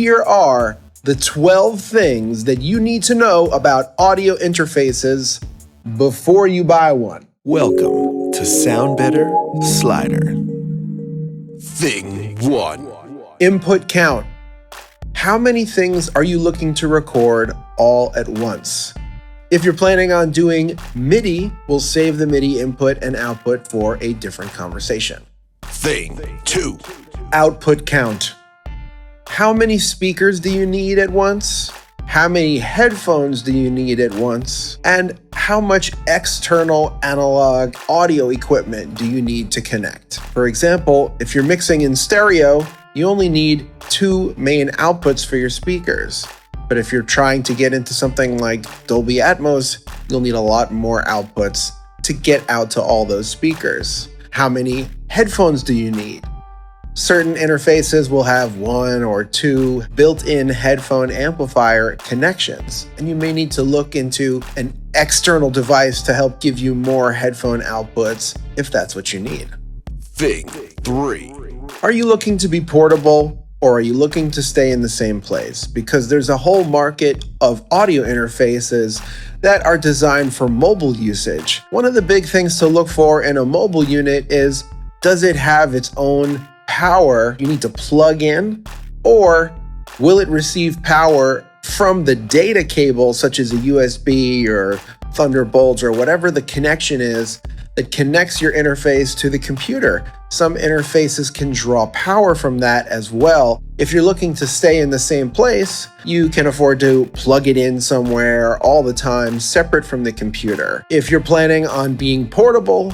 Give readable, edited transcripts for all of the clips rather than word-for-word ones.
here are the 12 things that you need to know about audio interfaces before you buy one. Welcome to Sound Better Slider. Thing 1. Input count. How many things are you looking to record all at once? If you're planning on doing MIDI, we'll save the MIDI input and output for a different conversation. Thing 2. Output count. How many speakers do you need at once? How many headphones do you need at once? And how much external analog audio equipment do you need to connect? For example, if you're mixing in stereo, you only need 2 main outputs for your speakers. But if you're trying to get into something like Dolby Atmos, you'll need a lot more outputs to get out to all those speakers. How many headphones do you need? Certain interfaces will have 1 or 2 built-in headphone amplifier connections, and you may need to look into an external device to help give you more headphone outputs if that's what you need. Thing 3. Are you looking to be portable, or are you looking to stay in the same place? Because there's a whole market of audio interfaces that are designed for mobile usage. One of the big things to look for in a mobile unit is, does it have its own power you need to plug in, or will it receive power from the data cable, such as a USB or Thunderbolt or whatever the connection is that connects your interface to the computer? Some interfaces can draw power from that as well. If you're looking to stay in the same place, you can afford to plug it in somewhere all the time, separate from the computer. If you're planning on being portable,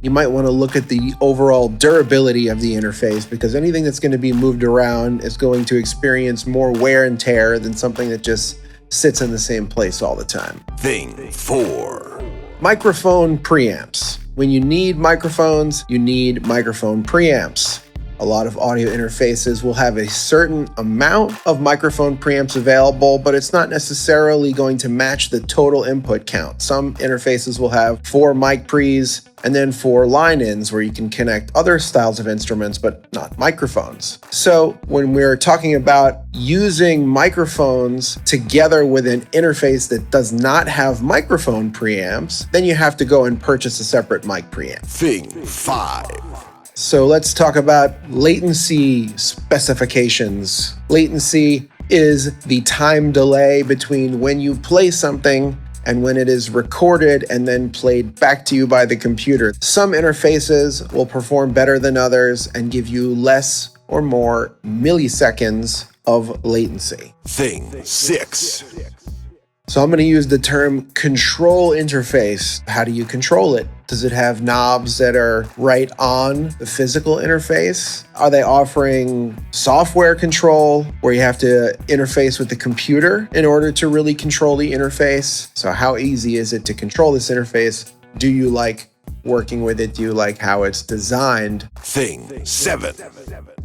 you might want to look at the overall durability of the interface, because anything that's going to be moved around is going to experience more wear and tear than something that just sits in the same place all the time. Thing 4. Microphone preamps. When you need microphones, you need microphone preamps. A lot of audio interfaces will have a certain amount of microphone preamps available, but it's not necessarily going to match the total input count. Some interfaces will have 4 mic pre's and then 4 line-ins where you can connect other styles of instruments, but not microphones. So when we're talking about using microphones together with an interface that does not have microphone preamps, then you have to go and purchase a separate mic preamp. Thing 5. So let's talk about latency specifications. Latency is the time delay between when you play something and when it is recorded and then played back to you by the computer. Some interfaces will perform better than others and give you less or more milliseconds of latency. Thing 6. So I'm going to use the term control interface. How do you control it? Does it have knobs that are right on the physical interface? Are they offering software control where you have to interface with the computer in order to really control the interface? So how easy is it to control this interface? Do you like working with it? Do you like how it's designed? Thing 7.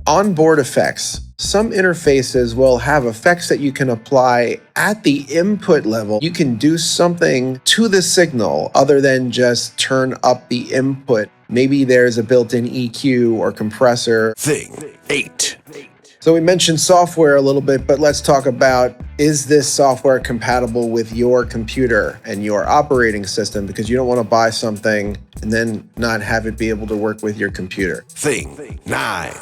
Onboard effects. Some interfaces will have effects that you can apply at the input level. You can do something to the signal other than just turn up the input. Maybe there's a built-in EQ or compressor. Thing 8. So we mentioned software a little bit, but let's talk about, is this software compatible with your computer and your operating system? Because you don't want to buy something and then not have it be able to work with your computer. Thing 9.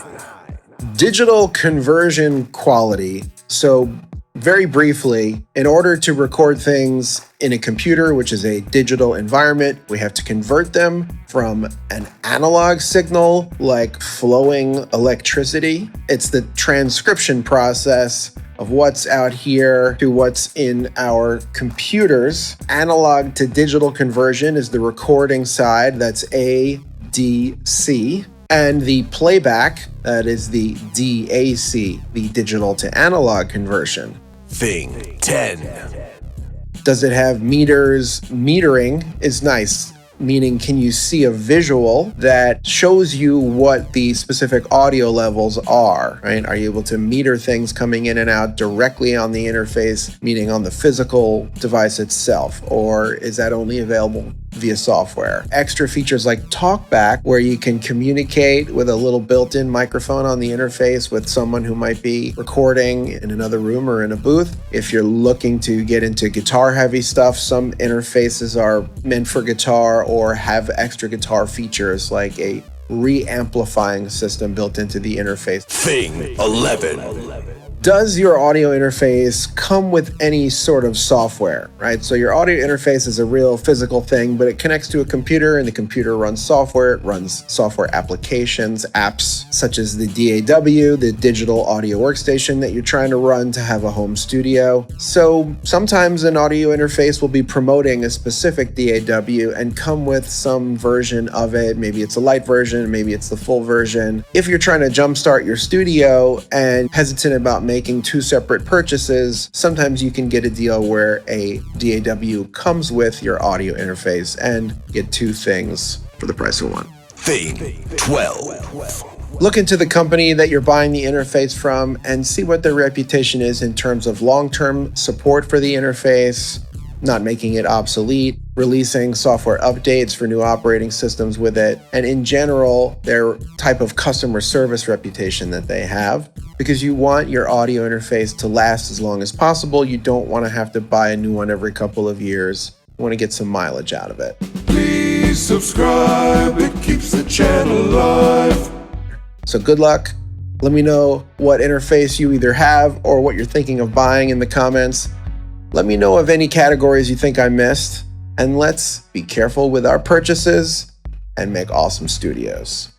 Digital conversion quality. So very briefly, in order to record things in a computer, which is a digital environment, we have to convert them from an analog signal like flowing electricity. It's the transcription process of what's out here to what's in our computers. Analog to digital conversion is the recording side, that's ADC. And the playback, that is the DAC, the digital to analog conversion. Thing 10. Does it have meters? Metering is nice, meaning can you see a visual that shows you what the specific audio levels are, right? Are you able to meter things coming in and out directly on the interface, meaning on the physical device itself? Or is that only available via software. Extra features like TalkBack, where you can communicate with a little built-in microphone on the interface with someone who might be recording in another room or in a booth. If you're looking to get into guitar-heavy stuff, some interfaces are meant for guitar or have extra guitar features like a re-amplifying system built into the interface. Thing 11. Does your audio interface come with any sort of software, right? So your audio interface is a real physical thing, but it connects to a computer and the computer runs software. It runs software applications, apps such as the DAW, the digital audio workstation that you're trying to run to have a home studio. So sometimes an audio interface will be promoting a specific DAW and come with some version of it. Maybe it's a light version, maybe it's the full version. If you're trying to jumpstart your studio and hesitant about making two separate purchases, sometimes you can get a deal where a DAW comes with your audio interface and get two things for the price of one. Thing 12. Look into the company that you're buying the interface from and see what their reputation is in terms of long-term support for the interface, not making it obsolete, releasing software updates for new operating systems with it, and in general, their type of customer service reputation that they have. Because you want your audio interface to last as long as possible. You don't want to have to buy a new one every couple of years. You want to get some mileage out of it. Please subscribe, it keeps the channel alive. So good luck. Let me know what interface you either have or what you're thinking of buying in the comments. Let me know of any categories you think I missed. And let's be careful with our purchases and make awesome studios.